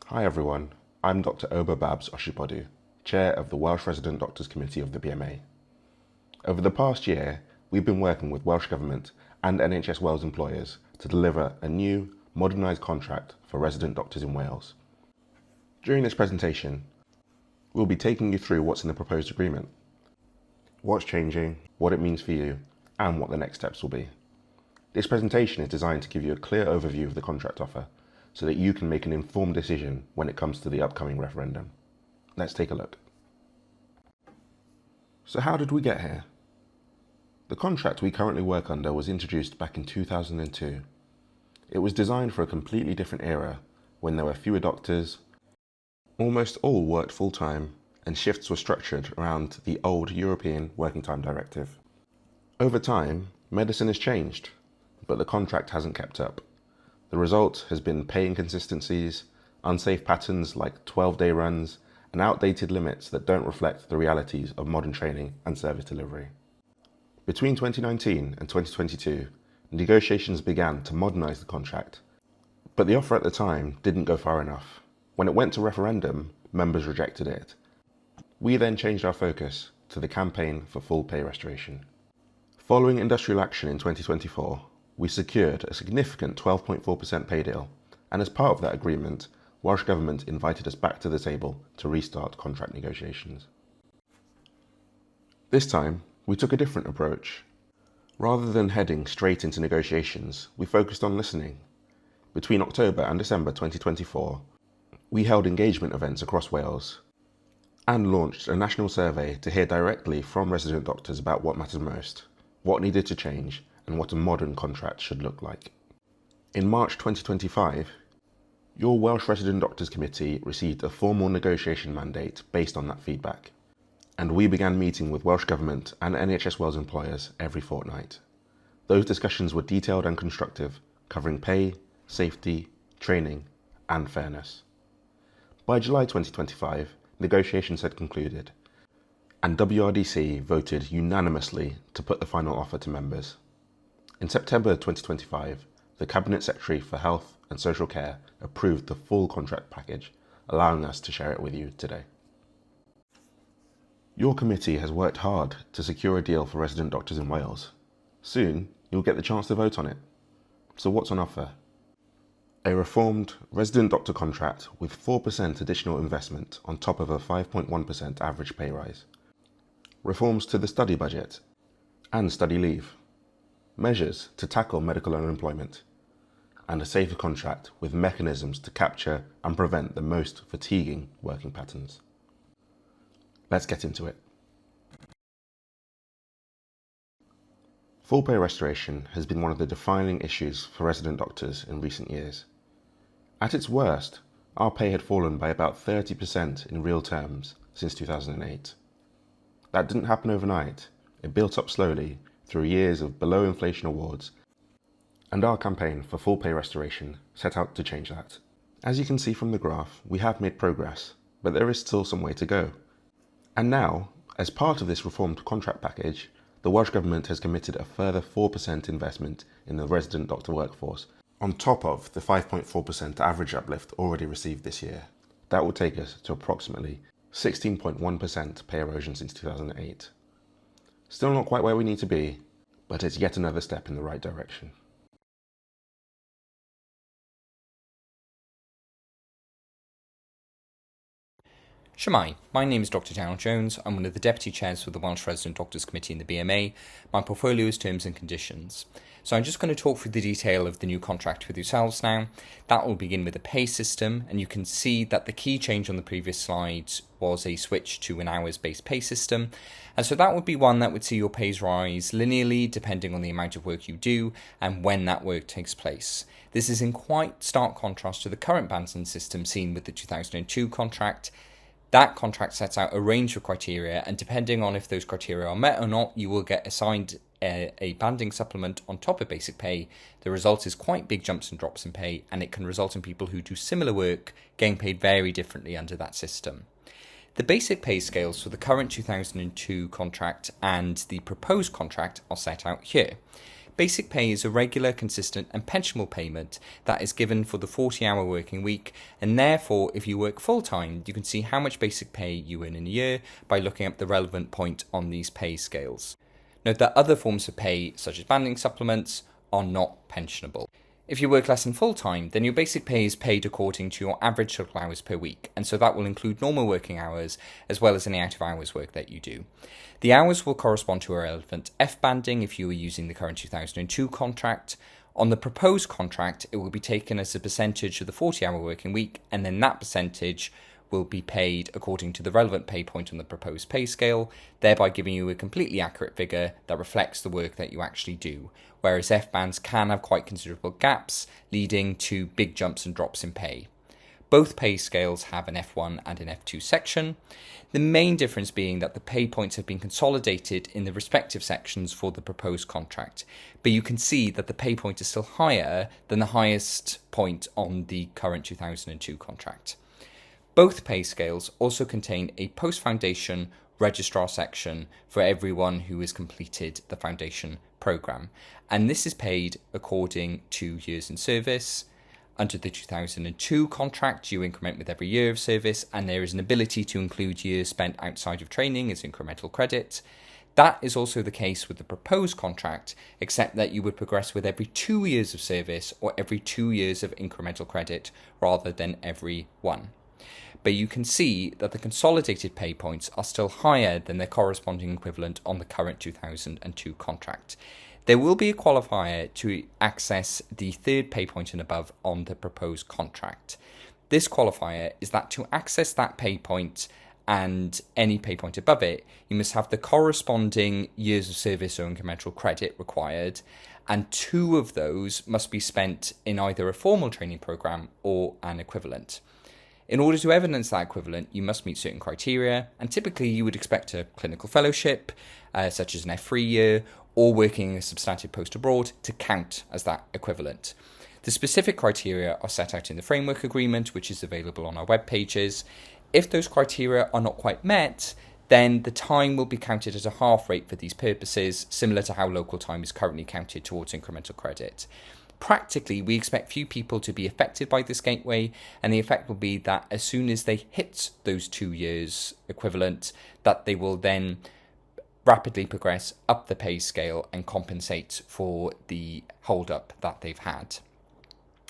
Hi everyone, I'm Dr. Oba Babs Oshipodu, Chair of the Welsh Resident Doctors Committee of the BMA. Over the past year, we've been working with Welsh Government and NHS Wales employers to deliver a new, modernised contract for resident doctors in Wales. During this presentation, we'll be taking you through what's in the proposed agreement, what's changing, what it means for you, and what the next steps will be. This presentation is designed to give you a clear overview of the contract offer, so that you can make an informed decision when it comes to the upcoming referendum. Let's take a look. So how did we get here? The contract we currently work under was introduced back in 2002. It was designed for a completely different era, when there were fewer doctors, almost all worked full-time, and shifts were structured around the old European Working Time Directive. Over time, medicine has changed, but the contract hasn't kept up. The result has been pay inconsistencies, unsafe patterns like 12-day runs, and outdated limits that don't reflect the realities of modern training and service delivery. Between 2019 and 2022, negotiations began to modernise the contract, but the offer at the time didn't go far enough. When it went to referendum, members rejected it. We then changed our focus to the campaign for full pay restoration. Following industrial action in 2024, we secured a significant 12.4% pay deal, and as part of that agreement, Welsh Government invited us back to the table to restart contract negotiations. This time, we took a different approach. Rather than heading straight into negotiations, we focused on listening. Between October and December 2024, we held engagement events across Wales and launched a national survey to hear directly from resident doctors about what mattered most, what needed to change, and what a modern contract should look like. In March 2025, your Welsh Resident Doctors Committee received a formal negotiation mandate based on that feedback, and we began meeting with Welsh Government and NHS Wales employers every fortnight. Those discussions were detailed and constructive, covering pay, safety, training, and fairness. By July 2025, negotiations had concluded, and WRDC voted unanimously to put the final offer to members. In September 2025, the Cabinet Secretary for Health and Social Care approved the full contract package, allowing us to share it with you today. Your committee has worked hard to secure a deal for resident doctors in Wales. Soon, you'll get the chance to vote on it. So what's on offer? A reformed resident doctor contract with 4% additional investment on top of a 5.1% average pay rise. Reforms to the study budget and study leave. Measures to tackle medical unemployment, and a safer contract with mechanisms to capture and prevent the most fatiguing working patterns. Let's get into it. Full pay restoration has been one of the defining issues for resident doctors in recent years. At its worst, our pay had fallen by about 30% in real terms since 2008. That didn't happen overnight. It built up slowly through years of below-inflation awards, and our campaign for full pay restoration set out to change that. As you can see from the graph, we have made progress, but there is still some way to go. And now, as part of this reformed contract package, the Welsh Government has committed a further 4% investment in the resident doctor workforce, on top of the 5.4% average uplift already received this year. That will take us to approximately 16.1% pay erosion since 2008. Still not quite where we need to be, but it's yet another step in the right direction. Shemai, my name is Dr. Daniel Jones. I'm one of the Deputy Chairs for the Welsh Resident Doctors Committee in the BMA. My portfolio is Terms and Conditions. So I'm just going to talk through the detail of the new contract with yourselves now. That will begin with a pay system, and you can see that the key change on the previous slide was a switch to an hours-based pay system. And so that would be one that would see your pays rise linearly depending on the amount of work you do and when that work takes place. This is in quite stark contrast to the current banding system seen with the 2002 contract. That contract sets out a range of criteria, and depending on if those criteria are met or not, you will get assigned a banding supplement on top of basic pay. The result is quite big jumps and drops in pay, and it can result in people who do similar work getting paid very differently under that system. The basic pay scales for the current 2002 contract and the proposed contract are set out here. Basic pay is a regular, consistent and pensionable payment that is given for the 40-hour working week, and therefore if you work full-time you can see how much basic pay you earn in a year by looking up the relevant point on these pay scales. Note that other forms of pay, such as banding supplements, are not pensionable. If you work less than full-time, then your basic pay is paid according to your average total hours per week, and so that will include normal working hours as well as any out-of-hours work that you do. The hours will correspond to a relevant F banding if you are using the current 2002 contract. On the proposed contract, it will be taken as a percentage of the 40-hour working week, and then that percentage will be paid according to the relevant pay point on the proposed pay scale, thereby giving you a completely accurate figure that reflects the work that you actually do, whereas F-bands can have quite considerable gaps, leading to big jumps and drops in pay. Both pay scales have an F1 and an F2 section, the main difference being that the pay points have been consolidated in the respective sections for the proposed contract, but you can see that the pay point is still higher than the highest point on the current 2002 contract. Both pay scales also contain a post-foundation registrar section for everyone who has completed the foundation programme, and this is paid according to years in service. Under the 2002 contract, you increment with every year of service, and there is an ability to include years spent outside of training as incremental credit. That is also the case with the proposed contract, except that you would progress with every 2 years of service or every 2 years of incremental credit rather than every one. But you can see that the consolidated pay points are still higher than their corresponding equivalent on the current 2002 contract. There will be a qualifier to access the third pay point and above on the proposed contract. This qualifier is that to access that pay point and any pay point above it, you must have the corresponding years of service or incremental credit required, and 2 of those must be spent in either a formal training program or an equivalent. In order to evidence that equivalent, you must meet certain criteria, and typically you would expect a clinical fellowship, such as an F3 year, or working a substantive post abroad to count as that equivalent. The specific criteria are set out in the framework agreement, which is available on our web pages. If those criteria are not quite met, then the time will be counted at a half rate for these purposes, similar to how local time is currently counted towards incremental credit. Practically, we expect few people to be affected by this gateway, and the effect will be that as soon as they hit those 2 years equivalent, that they will then rapidly progress up the pay scale and compensate for the hold-up that they've had.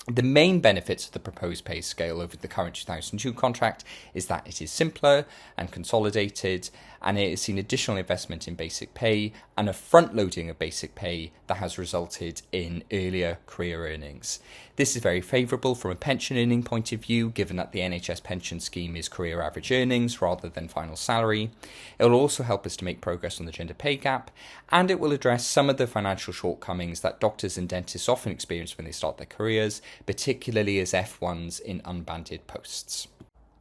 The main benefits of the proposed pay scale over the current 2002 contract is that it is simpler and consolidated, and it has seen additional investment in basic pay and a front-loading of basic pay that has resulted in earlier career earnings. This is very favourable from a pension earning point of view, given that the NHS pension scheme is career average earnings rather than final salary. It will also help us to make progress on the gender pay gap, and it will address some of the financial shortcomings that doctors and dentists often experience when they start their careers, particularly as F1s in unbanded posts.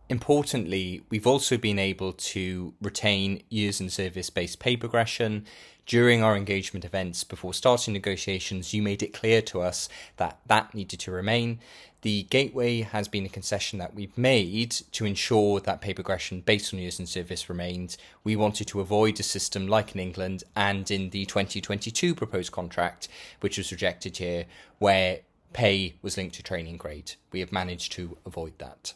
Importantly, we've also been able to retain years in service-based pay progression. During our engagement events before starting negotiations, you made it clear to us that that needed to remain. The gateway has been a concession that we've made to ensure that pay progression based on years in service remains. We wanted to avoid a system like in England and in the 2022 proposed contract, which was rejected here, where pay was linked to training grade. We have managed to avoid that.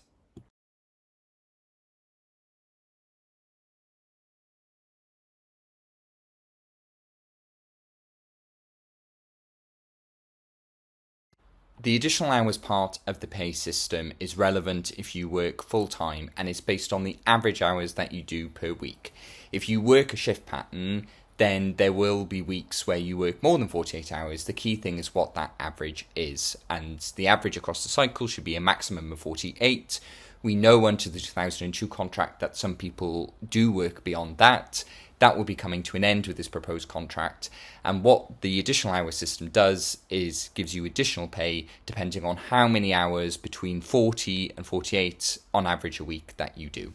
The additional hours part of the pay system is relevant if you work full-time, and it's based on the average hours that you do per week. If you work a shift pattern, then there will be weeks where you work more than 48 hours. The key thing is what that average is, and the average across the cycle should be a maximum of 48. We know under the 2002 contract that some people do work beyond that. That will be coming to an end with this proposed contract. And what the additional hours system does is gives you additional pay depending on how many hours between 40 and 48 on average a week that you do,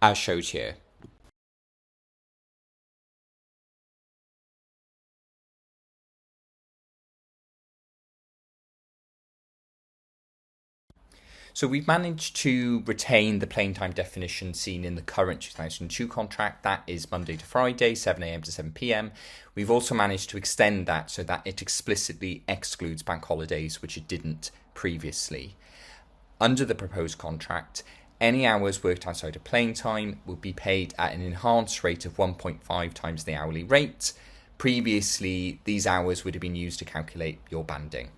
as showed here. So we've managed to retain the plain time definition seen in the current 2002 contract. That is Monday to Friday, 7 a.m. to 7 p.m. We've also managed to extend that so that it explicitly excludes bank holidays, which it didn't previously. Under the proposed contract, any hours worked outside of plain time will be paid at an enhanced rate of 1.5 times the hourly rate. Previously, these hours would have been used to calculate your banding.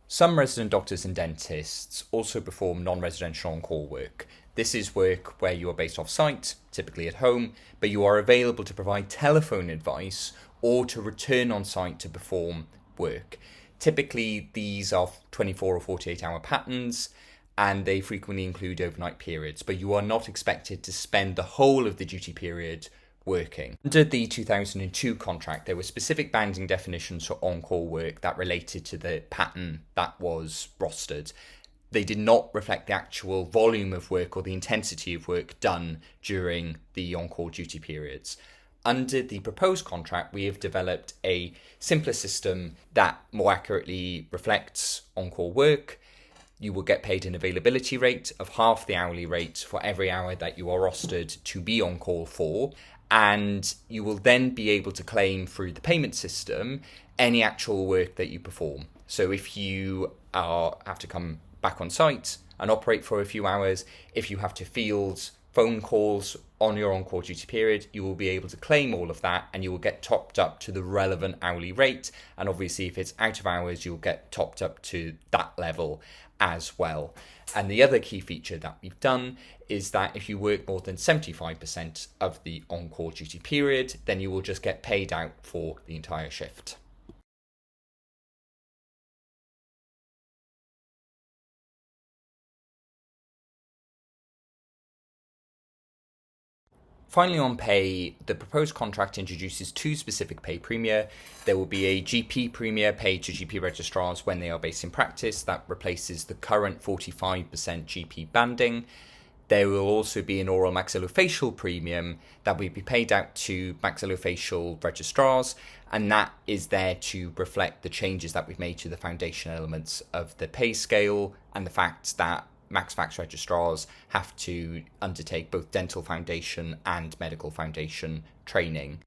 Some resident doctors and dentists also perform non-residential on-call work. This is work where you are based off-site, typically at home, but you are available to provide telephone advice or to return on-site to perform work. Typically, these are 24 or 48-hour patterns, and they frequently include overnight periods, but you are not expected to spend the whole of the duty period working. Under the 2002 contract, there were specific banding definitions for on-call work that related to the pattern that was rostered. They did not reflect the actual volume of work or the intensity of work done during the on-call duty periods. Under the proposed contract, we have developed a simpler system that more accurately reflects on-call work. You will get paid an availability rate of half the hourly rate for every hour that you are rostered to be on call for, and you will then be able to claim through the payment system any actual work that you perform. So if you have to come back on site and operate for a few hours, if you have to field phone calls on your on-call duty period, you will be able to claim all of that and you will get topped up to the relevant hourly rate. And obviously, if it's out of hours, you'll get topped up to that level as well. And the other key feature that we've done is that if you work more than 75% of the on-call duty period, then you will just get paid out for the entire shift. Finally, on pay, the proposed contract introduces two specific pay premia. There will be a GP premia paid to GP registrars when they are based in practice. That replaces the current 45% GP banding. There will also be an oral maxillofacial premium that will be paid out to maxillofacial registrars, and that is there to reflect the changes that we've made to the foundation elements of the pay scale and the fact that MaxFax registrars have to undertake both dental foundation and medical foundation training.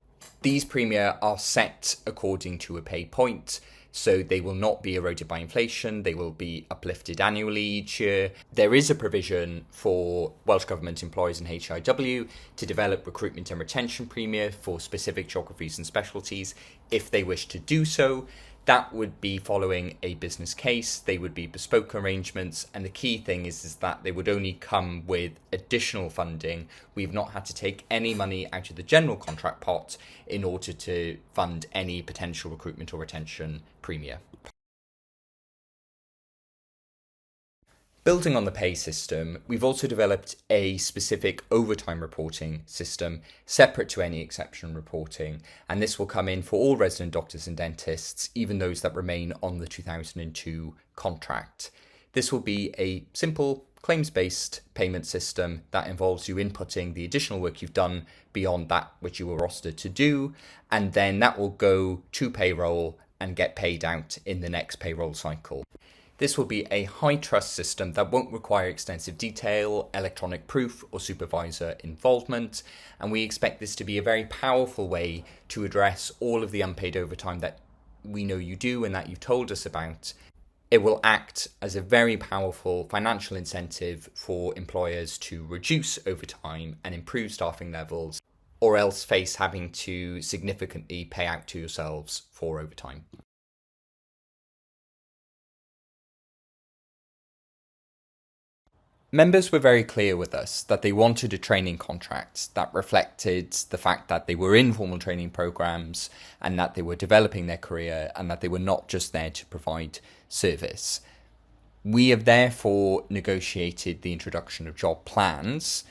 These premia are set according to a pay point, so they will not be eroded by inflation. They will be uplifted annually each year. There is a provision for Welsh Government employees and HIW to develop recruitment and retention premia for specific geographies and specialties if they wish to do so. That would be following a business case. They would be bespoke arrangements. And the key thing is that they would only come with additional funding. We've not had to take any money out of the general contract pot in order to fund any potential recruitment or retention premia. Building on the pay system, we've also developed a specific overtime reporting system separate to any exception reporting, and this will come in for all resident doctors and dentists, even those that remain on the 2002 contract. This will be a simple claims-based payment system that involves you inputting the additional work you've done beyond that which you were rostered to do, and then that will go to payroll and get paid out in the next payroll cycle. This will be a high trust system that won't require extensive detail, electronic proof, or supervisor involvement, and we expect this to be a very powerful way to address all of the unpaid overtime that we know you do and that you've told us about. It will act as a very powerful financial incentive for employers to reduce overtime and improve staffing levels, or else face having to significantly pay out to yourselves for overtime. Members were very clear with us that they wanted a training contract that reflected the fact that they were in formal training programs and that they were developing their career and that they were not just there to provide service. We have therefore negotiated the introduction of job plans.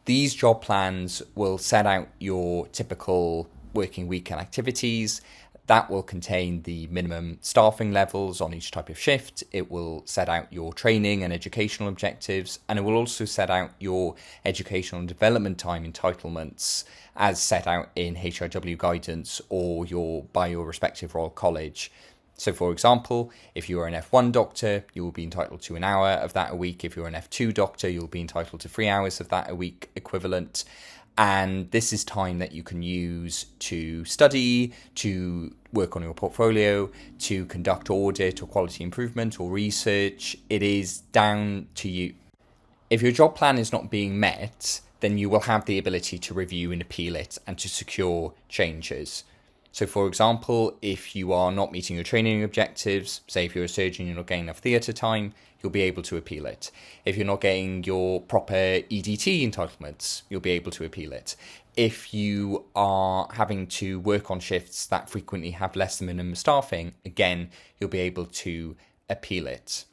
These job plans will set out your typical working week and activities. That will contain the minimum staffing levels on each type of shift. It will set out your training and educational objectives, and it will also set out your educational and development time entitlements as set out in HRW guidance or by your respective Royal College. So, for example, if you are an F1 doctor, you will be entitled to an hour of that a week. If you're an F2 doctor, you'll be entitled to 3 hours of that a week equivalent. And this is time that you can use to study, to work on your portfolio, to conduct audit or quality improvement or research. It is down to you. If your job plan is not being met, then you will have the ability to review and appeal it and to secure changes. So, for example, if you are not meeting your training objectives, say if you're a surgeon, you're not getting enough theatre time, you'll be able to appeal it. If you're not getting your proper EDT entitlements, you'll be able to appeal it. If you are having to work on shifts that frequently have less than minimum staffing, again, you'll be able to appeal it.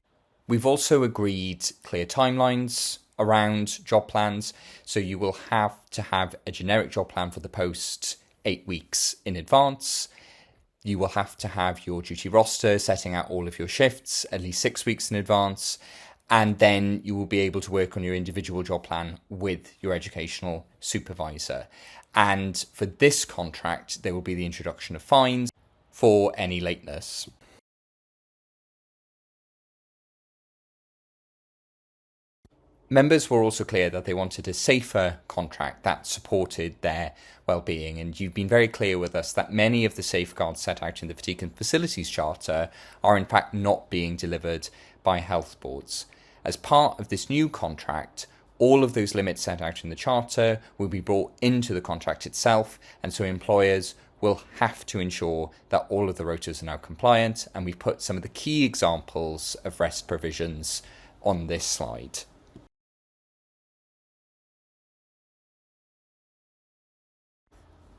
We've also agreed clear timelines around job plans, so you will have to have a generic job plan for the post 8 weeks in advance. You will have to have your duty roster setting out all of your shifts at least 6 weeks in advance, and then you will be able to work on your individual job plan with your educational supervisor. And for this contract, there will be the introduction of fines for any lateness. Members were also clear that they wanted a safer contract that supported their well-being, and you've been very clear with us that many of the safeguards set out in the Fatigue and Facilities Charter are in fact not being delivered by health boards. As part of this new contract, all of those limits set out in the Charter will be brought into the contract itself, and so employers will have to ensure that all of the rotas are now compliant, and we've put some of the key examples of rest provisions on this slide.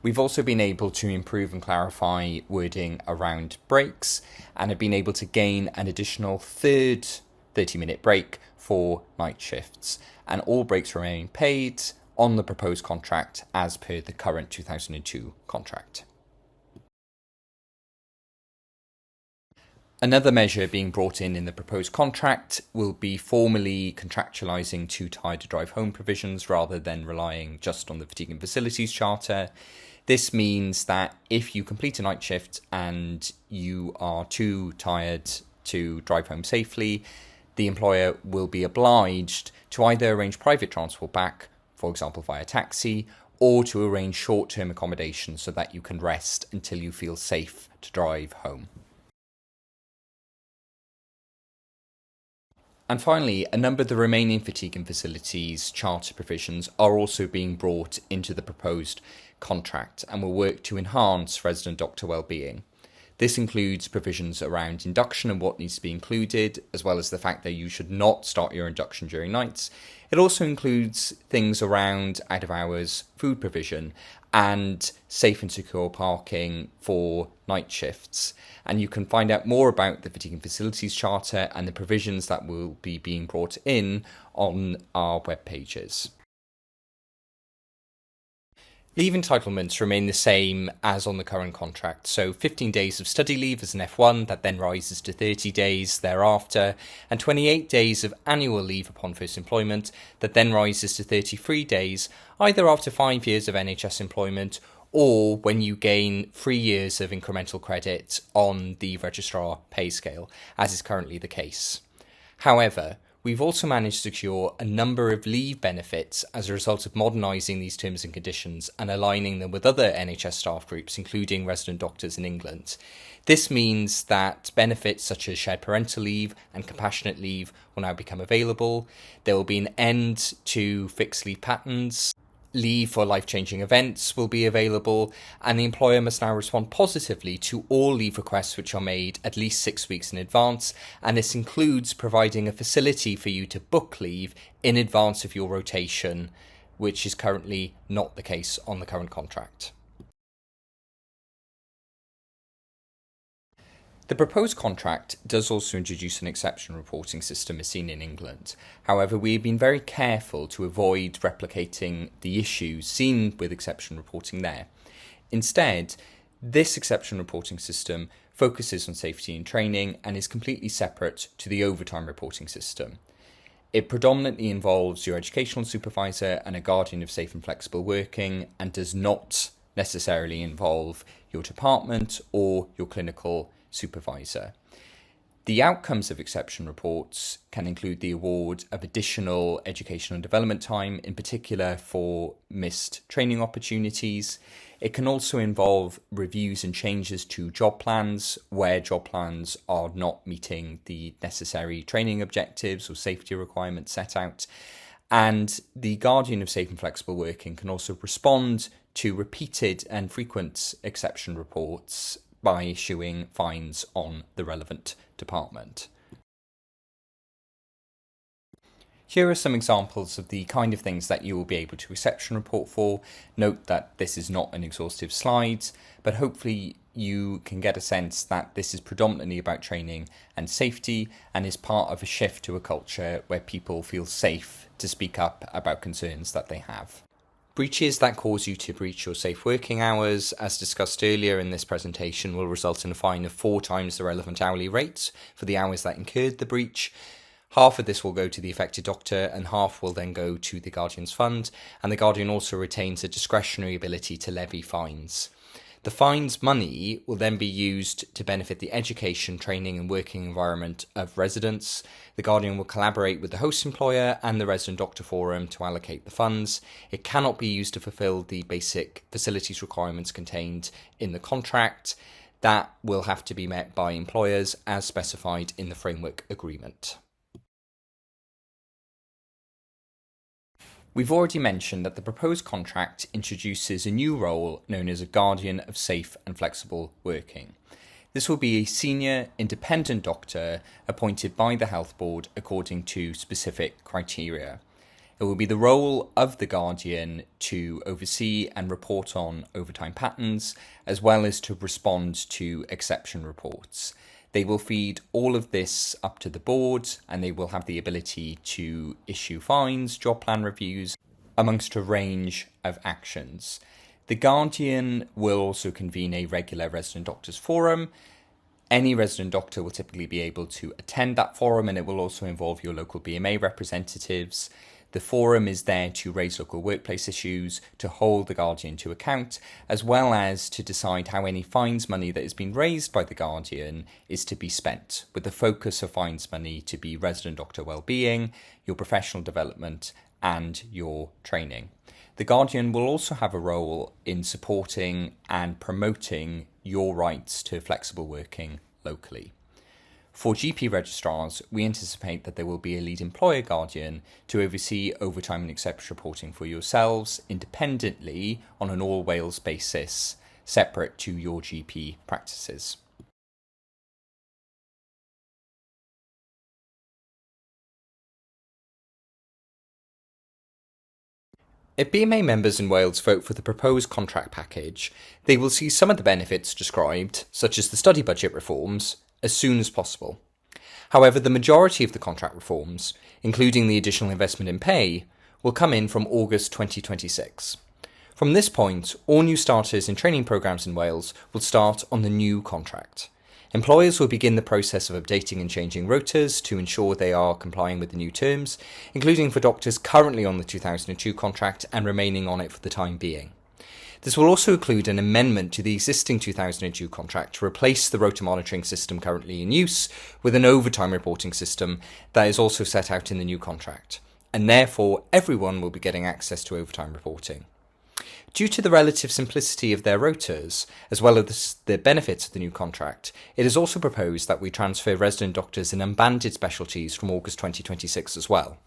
We've also been able to improve and clarify wording around breaks and have been able to gain an additional third 30-minute break for night shifts. And all breaks remain paid on the proposed contract as per the current 2002 contract. Another measure being brought in the proposed contract will be formally contractualising too tired to drive home provisions rather than relying just on the Fatigue and Facilities Charter. This means that if you complete a night shift and you are too tired to drive home safely, the employer will be obliged to either arrange private transport back, for example via taxi, or to arrange short-term accommodation so that you can rest until you feel safe to drive home. And finally, a number of the remaining Fatigue and Facilities Charter provisions are also being brought into the proposed contract and will work to enhance resident doctor wellbeing. This includes provisions around induction and what needs to be included, as well as the fact that you should not start your induction during nights. It also includes things around out-of-hours food provision and safe and secure parking for night shifts. And you can find out more about the Fatigue and Facilities Charter and the provisions that will be being brought in on our web pages. Leave entitlements remain the same as on the current contract, so 15 days of study leave as an F1 that then rises to 30 days thereafter, and 28 days of annual leave upon first employment that then rises to 33 days, either after 5 years of NHS employment or when you gain 3 years of incremental credit on the registrar pay scale, as is currently the case. However, we've also managed to secure a number of leave benefits as a result of modernising these terms and conditions and aligning them with other NHS staff groups, including resident doctors in England. This means that benefits such as shared parental leave and compassionate leave will now become available. There will be an end to fixed leave patterns. Leave for life-changing events will be available, and the employer must now respond positively to all leave requests which are made at least 6 weeks in advance, and this includes providing a facility for you to book leave in advance of your rotation, which is currently not the case on the current contract. The proposed contract does also introduce an exception reporting system as seen in England. However, we have been very careful to avoid replicating the issues seen with exception reporting there. Instead, This exception reporting system focuses on safety and training and is completely separate to the overtime reporting system. It predominantly involves your educational supervisor and a guardian of safe and flexible working, and does not necessarily involve your department or your clinical supervisor. The outcomes of exception reports can include the award of additional educational and development time, in particular for missed training opportunities. It can also involve reviews and changes to job plans where job plans are not meeting the necessary training objectives or safety requirements set out. And the guardian of safe and flexible working can also respond to repeated and frequent exception reports by issuing fines on the relevant department. Here are some examples of the kind of things that you will be able to exception report for. Note that this is not an exhaustive slide, but hopefully you can get a sense that this is predominantly about training and safety and is part of a shift to a culture where people feel safe to speak up about concerns that they have. Breaches that cause you to breach your safe working hours, as discussed earlier in this presentation, will result in a fine of 4 times the relevant hourly rate for the hours that incurred the breach. Half of this will go to the affected doctor and half will then go to the Guardian's fund, and the Guardian also retains a discretionary ability to levy fines. The fines money will then be used to benefit the education, training and working environment of residents. The Guardian will collaborate with the host employer and the Resident Doctor Forum to allocate the funds. It cannot be used to fulfil the basic facilities requirements contained in the contract. That will have to be met by employers as specified in the framework agreement. We've already mentioned that the proposed contract introduces a new role known as a Guardian of Safe and Flexible Working. This will be a senior independent doctor appointed by the Health Board according to specific criteria. It will be the role of the Guardian to oversee and report on overtime patterns, as well as to respond to exception reports. They will feed all of this up to the board, and they will have the ability to issue fines, job plan reviews, amongst a range of actions. The Guardian will also convene a regular resident doctors forum. Any resident doctor will typically be able to attend that forum, and it will also involve your local BMA representatives. The forum is there to raise local workplace issues, to hold the Guardian to account, as well as to decide how any fines money that has been raised by the Guardian is to be spent, with the focus of fines money to be resident doctor wellbeing, your professional development and your training. The Guardian will also have a role in supporting and promoting your rights to flexible working locally. For GP registrars, we anticipate that there will be a lead employer guardian to oversee overtime and exception reporting for yourselves independently on an all Wales basis, separate to your GP practices. If BMA members in Wales vote for the proposed contract package, they will see some of the benefits described, such as the study budget reforms, as soon as possible. However, the majority of the contract reforms, including the additional investment in pay, will come in from August 2026. From this point, all new starters in training programmes in Wales will start on the new contract. Employers will begin the process of updating and changing rotas to ensure they are complying with the new terms, including for doctors currently on the 2002 contract and remaining on it for the time being. This will also include an amendment to the existing 2002 contract to replace the rota monitoring system currently in use with an overtime reporting system that is also set out in the new contract, and therefore everyone will be getting access to overtime reporting. Due to the relative simplicity of their rotas, as well as the benefits of the new contract, it is also proposed that we transfer resident doctors in unbanded specialties from August 2026 as well.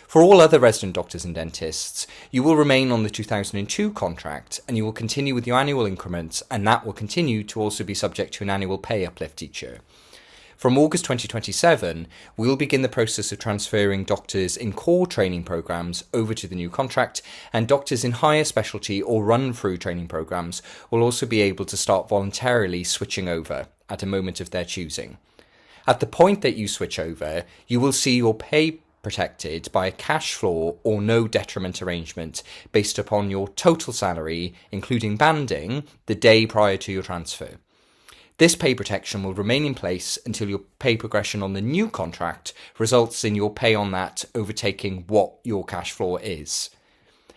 For all other resident doctors and dentists, you will remain on the 2002 contract and you will continue with your annual increments, and that will continue to also be subject to an annual pay uplift each year. From August 2027, we will begin the process of transferring doctors in core training programs over to the new contract, and doctors in higher specialty or run-through training programs will also be able to start voluntarily switching over at a moment of their choosing. At the point that you switch over, you will see your pay protected by a cash floor or no detriment arrangement based upon your total salary, including banding, the day prior to your transfer. This pay protection will remain in place until your pay progression on the new contract results in your pay on that overtaking what your cash floor is.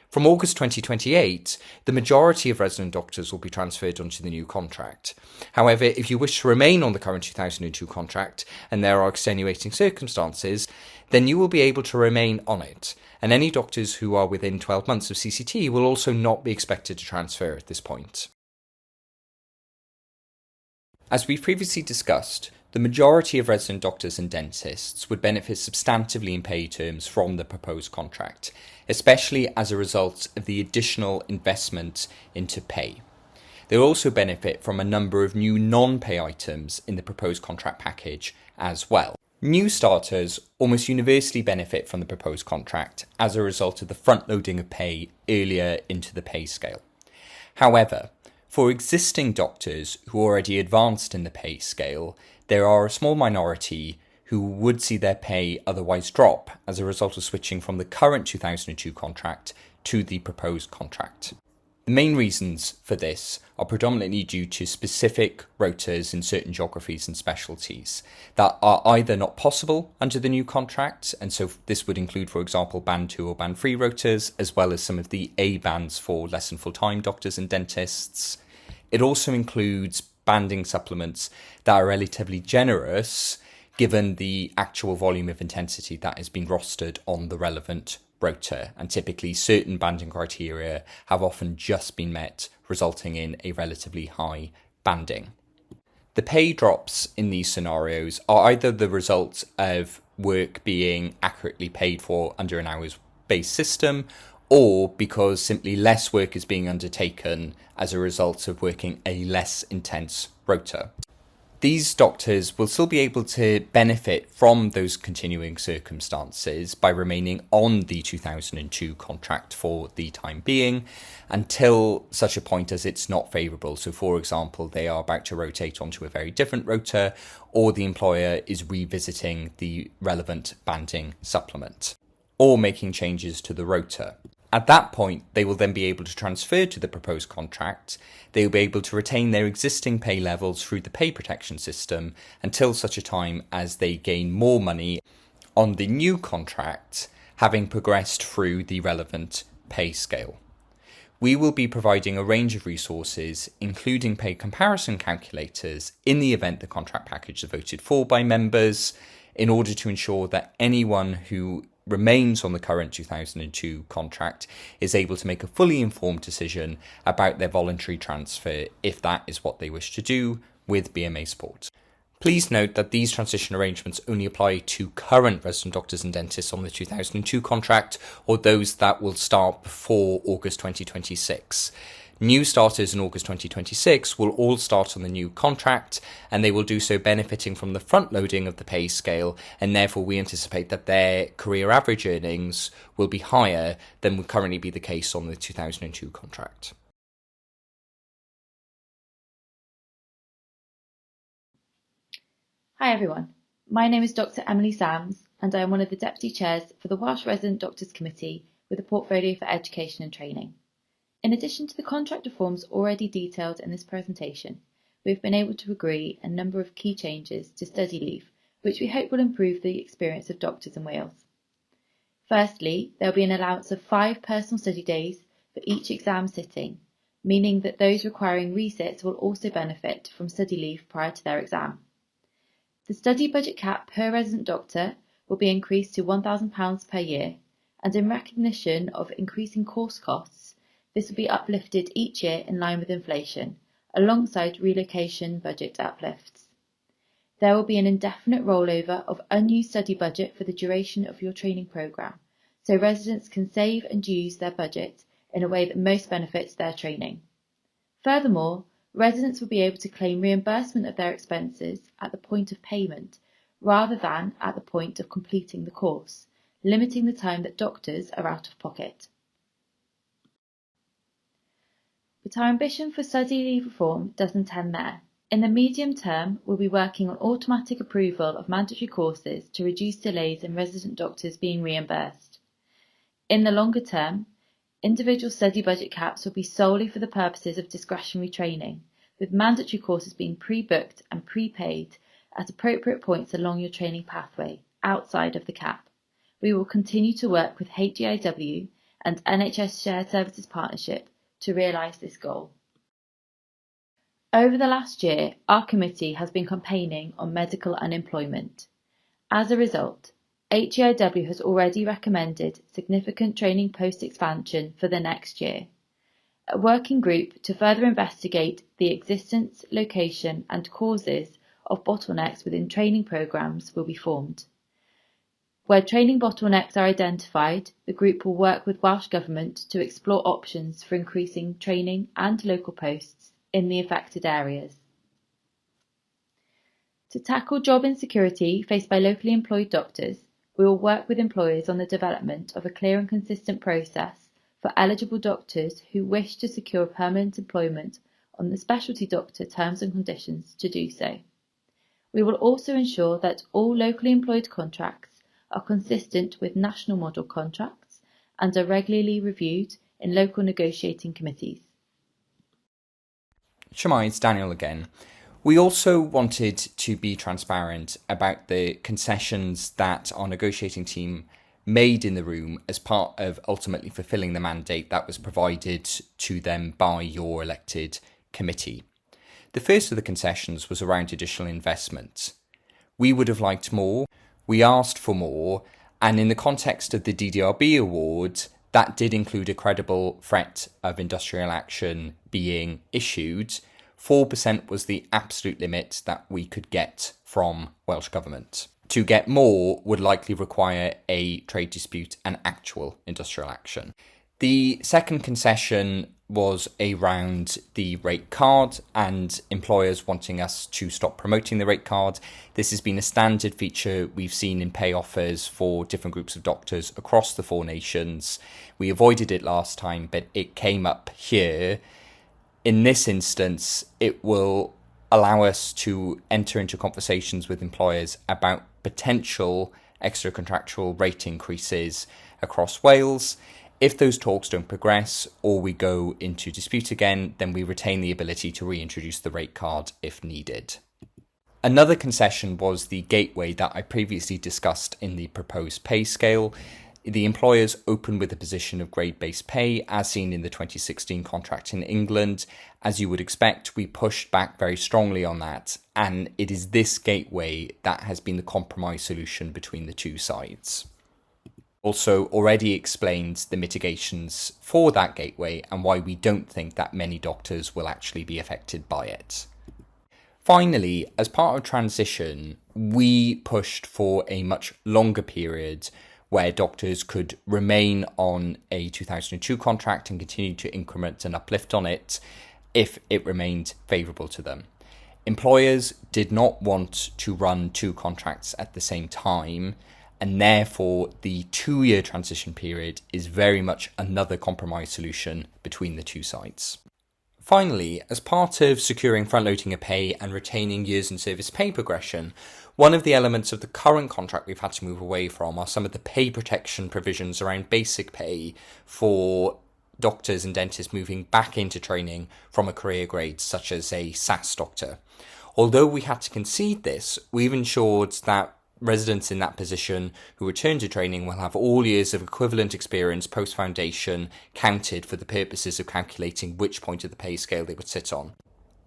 From August 2028, the majority of resident doctors will be transferred onto the new contract. However, if you wish to remain on the current 2002 contract and there are extenuating circumstances, then you will be able to remain on it, and any doctors who are within 12 months of CCT will also not be expected to transfer at this point. As we've previously discussed, the majority of resident doctors and dentists would benefit substantively in pay terms from the proposed contract, especially as a result of the additional investment into pay. They will also benefit from a number of new non-pay items in the proposed contract package as well. New starters almost universally benefit from the proposed contract as a result of the front-loading of pay earlier into the pay scale. However, for existing doctors who are already advanced in the pay scale, there are a small minority who would see their pay otherwise drop as a result of switching from the current 2002 contract to the proposed contract. The main reasons for this are predominantly due to specific rotas in certain geographies and specialties that are either not possible under the new contract, and so this would include, for example, Band 2 or Band 3 rotas, as well as some of the A bands for less than full-time doctors and dentists. It also includes banding supplements that are relatively generous given the actual volume of intensity that has been rostered on the relevant rota, and typically certain banding criteria have often just been met, resulting in a relatively high banding. The pay drops in these scenarios are either the result of work being accurately paid for under an hours-based system, or because simply less work is being undertaken as a result of working a less intense rota. These doctors will still be able to benefit from those continuing circumstances by remaining on the 2002 contract for the time being until such a point as it's not favourable. So, for example, they are about to rotate onto a very different rota, or the employer is revisiting the relevant banding supplement, or making changes to the rota. At that point, they will then be able to transfer to the proposed contract. They will be able to retain their existing pay levels through the pay protection system until such a time as they gain more money on the new contract, having progressed through the relevant pay scale. We will be providing a range of resources, including pay comparison calculators, in the event the contract package is voted for by members, in order to ensure that anyone who remains on the current 2002 contract is able to make a fully informed decision about their voluntary transfer if that is what they wish to do with BMA support. Please note that these transition arrangements only apply to current resident doctors and dentists on the 2002 contract, or those that will start before August 2026. New starters in August 2026 will all start on the new contract, and they will do so benefiting from the front loading of the pay scale, and therefore we anticipate that their career average earnings will be higher than would currently be the case on the 2002 contract. Hi everyone, my name is Dr. Emily Sams, and I am one of the Deputy Chairs for the Welsh Resident Doctors Committee with a portfolio for education and training. In addition to the contract reforms already detailed in this presentation, we have been able to agree a number of key changes to study leave, which we hope will improve the experience of doctors in Wales. Firstly, there will be an allowance of 5 personal study days for each exam sitting, meaning that those requiring resits will also benefit from study leave prior to their exam. The study budget cap per resident doctor will be increased to £1,000 per year, and in recognition of increasing course costs, this will be uplifted each year in line with inflation, alongside relocation budget uplifts. There will be an indefinite rollover of unused study budget for the duration of your training programme, so residents can save and use their budget in a way that most benefits their training. Furthermore, residents will be able to claim reimbursement of their expenses at the point of payment, rather than at the point of completing the course, limiting the time that doctors are out of pocket. But our ambition for study leave reform doesn't end there. In the medium term, we'll be working on automatic approval of mandatory courses to reduce delays in resident doctors being reimbursed. In the longer term, individual study budget caps will be solely for the purposes of discretionary training, with mandatory courses being pre-booked and prepaid at appropriate points along your training pathway, outside of the cap. We will continue to work with HGIW and NHS Shared Services Partnership to realise this goal. Over the last year, our committee has been campaigning on medical unemployment. As a result, HGIW has already recommended significant training post expansion for the next year. A working group to further investigate the existence, location and causes of bottlenecks within training programmes will be formed. Where training bottlenecks are identified, the group will work with Welsh Government to explore options for increasing training and local posts in the affected areas. To tackle job insecurity faced by locally employed doctors, we will work with employers on the development of a clear and consistent process for eligible doctors who wish to secure permanent employment on the specialty doctor terms and conditions to do so. We will also ensure that all locally employed contracts are consistent with national model contracts and are regularly reviewed in local negotiating committees. Shemai, it's Daniel again. We also wanted to be transparent about the concessions that our negotiating team made in the room as part of ultimately fulfilling the mandate that was provided to them by your elected committee. The first of the concessions was around additional investment. We would have liked more, we asked for more, and in the context of the DDRB award, that did include a credible threat of industrial action being issued. 4% was the absolute limit that we could get from Welsh Government. To get more would likely require a trade dispute and actual industrial action. The second concession was around the rate card and employers wanting us to stop promoting the rate card. This has been a standard feature we've seen in pay offers for different groups of doctors across the 4 nations. We avoided it last time, but it came up here. In this instance, it will allow us to enter into conversations with employers about potential extra contractual rate increases across Wales. If those talks don't progress or we go into dispute again, then we retain the ability to reintroduce the rate card if needed. Another concession was the gateway that I previously discussed in the proposed pay scale. The employers open with a position of grade-based pay, as seen in the 2016 contract in England. As you would expect, we pushed back very strongly on that, and it is this gateway that has been the compromise solution between the two sides. Also already explained the mitigations for that gateway and why we don't think that many doctors will actually be affected by it. Finally, as part of transition, we pushed for a much longer period where doctors could remain on a 2002 contract and continue to increment and uplift on it if it remained favourable to them. Employers did not want to run 2 contracts at the same time, and therefore the 2-year transition period is very much another compromise solution between the two sides. Finally, as part of securing front-loading of pay and retaining years in service pay progression, one of the elements of the current contract we've had to move away from are some of the pay protection provisions around basic pay for doctors and dentists moving back into training from a career grade such as a SAS doctor. Although we had to concede this, we've ensured that residents in that position who return to training will have all years of equivalent experience post-foundation counted for the purposes of calculating which point of the pay scale they would sit on.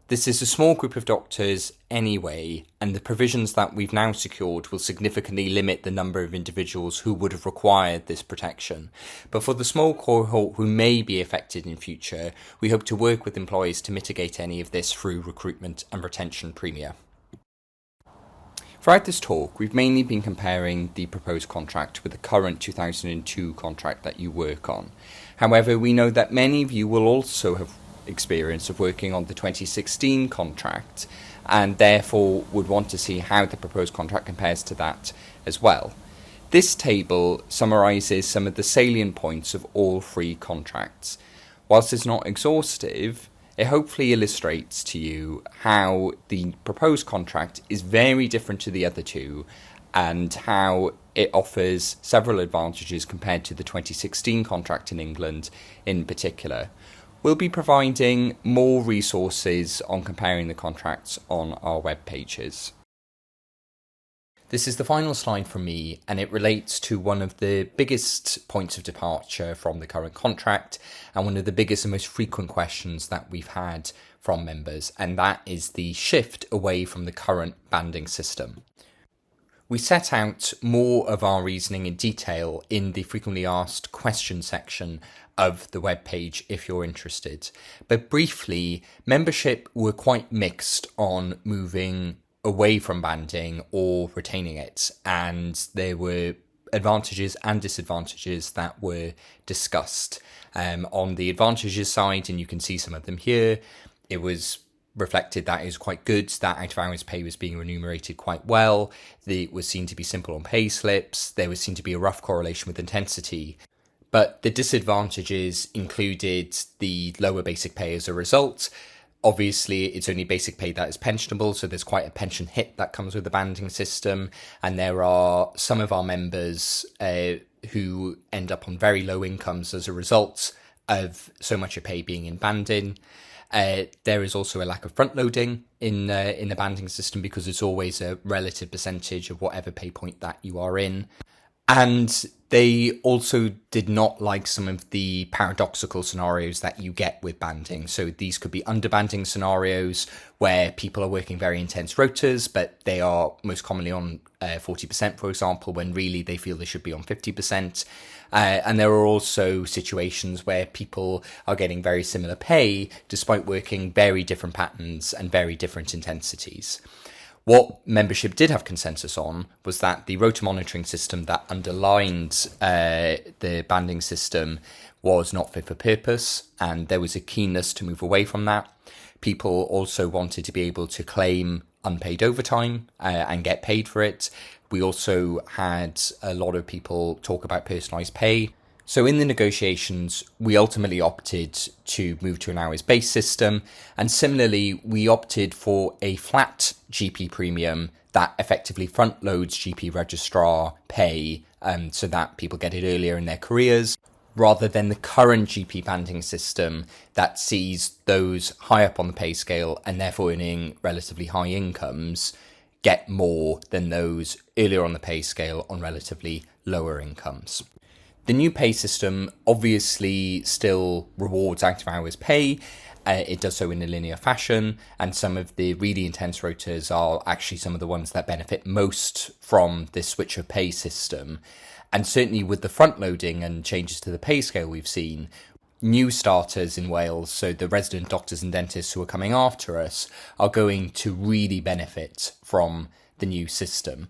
This is a small group of doctors anyway, and the provisions that we've now secured will significantly limit the number of individuals who would have required this protection. But for the small cohort who may be affected in future, we hope to work with employers to mitigate any of this through recruitment and retention premia. Throughout this talk, we've mainly been comparing the proposed contract with the current 2002 contract that you work on. However, we know that many of you will also have experience of working on the 2016 contract and therefore would want to see how the proposed contract compares to that as well. This table summarises some of the salient points of all 3 contracts. Whilst it's not exhaustive, it hopefully illustrates to you how the proposed contract is very different to the other two and how it offers several advantages compared to the 2016 contract in England in particular. We'll be providing more resources on comparing the contracts on our web pages. This is the final slide from me, and it relates to one of the biggest points of departure from the current contract and one of the biggest and most frequent questions that we've had from members, and that is the shift away from the current banding system. We set out more of our reasoning in detail in the frequently asked question section of the webpage if you're interested. But briefly, membership were quite mixed on moving away from banding or retaining it, and there were advantages and disadvantages that were discussed. On the advantages side, and you can see some of them here, it was reflected that it was quite good, that out of hours pay was being remunerated quite well, it was seen to be simple on pay slips, there was seen to be a rough correlation with intensity. But the disadvantages included the lower basic pay as a result. Obviously, it's only basic pay that is pensionable, so there's quite a pension hit that comes with the banding system. And there are some of our members who end up on very low incomes as a result of so much of pay being in banding. There is also a lack of front loading in the banding system because it's always a relative percentage of whatever pay point that you are in. And they also did not like some of the paradoxical scenarios that you get with banding. So these could be underbanding scenarios where people are working very intense rotas, but they are most commonly on 40%, for example, when really they feel they should be on 50%. And there are also situations where people are getting very similar pay despite working very different patterns and very different intensities. What membership did have consensus on was that the rota monitoring system that underlined the banding system was not fit for purpose, and there was a keenness to move away from that. People also wanted to be able to claim unpaid overtime and get paid for it. We also had a lot of people talk about personalised pay. So in the negotiations, we ultimately opted to move to an hours-based system. And similarly, we opted for a flat GP premium that effectively front loads GP registrar pay so that people get it earlier in their careers, rather than the current GP banding system that sees those high up on the pay scale and therefore earning relatively high incomes get more than those earlier on the pay scale on relatively lower incomes. The new pay system obviously still rewards out of hours pay. It does so in a linear fashion, and some of the really intense rotas are actually some of the ones that benefit most from this switch of pay system. And certainly with the front loading and changes to the pay scale we've seen, new starters in Wales, so the resident doctors and dentists who are coming after us, are going to really benefit from the new system.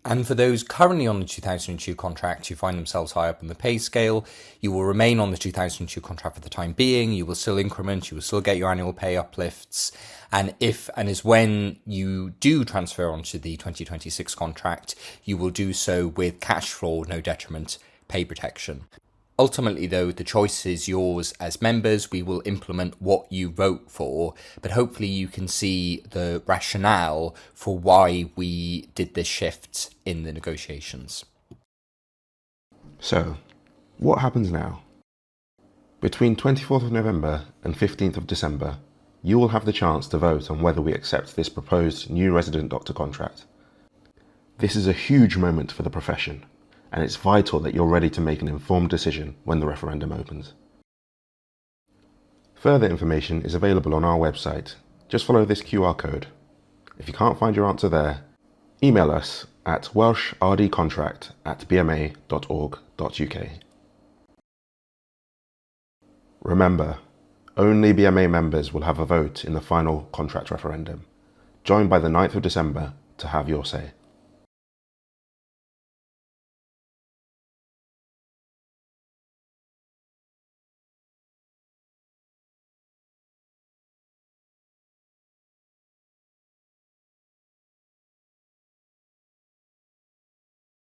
And for those currently on the 2002 contract who find themselves high up on the pay scale, you will remain on the 2002 contract for the time being. You will still increment, you will still get your annual pay uplifts. And if and as when you do transfer onto the 2026 contract, you will do so with cash flow, no detriment, pay protection. Ultimately, though, the choice is yours as members. We will implement what you vote for, but hopefully you can see the rationale for why we did this shift in the negotiations. So, what happens now? Between 24th of November and 15th of December, you will have the chance to vote on whether we accept this proposed new resident doctor contract. This is a huge moment for the profession, and it's vital that you're ready to make an informed decision when the referendum opens. Further information is available on our website. Just follow this QR code. If you can't find your answer there, email us at welshrdcontract@bma.org.uk. Remember, only BMA members will have a vote in the final contract referendum. Join by the 9th of December to have your say.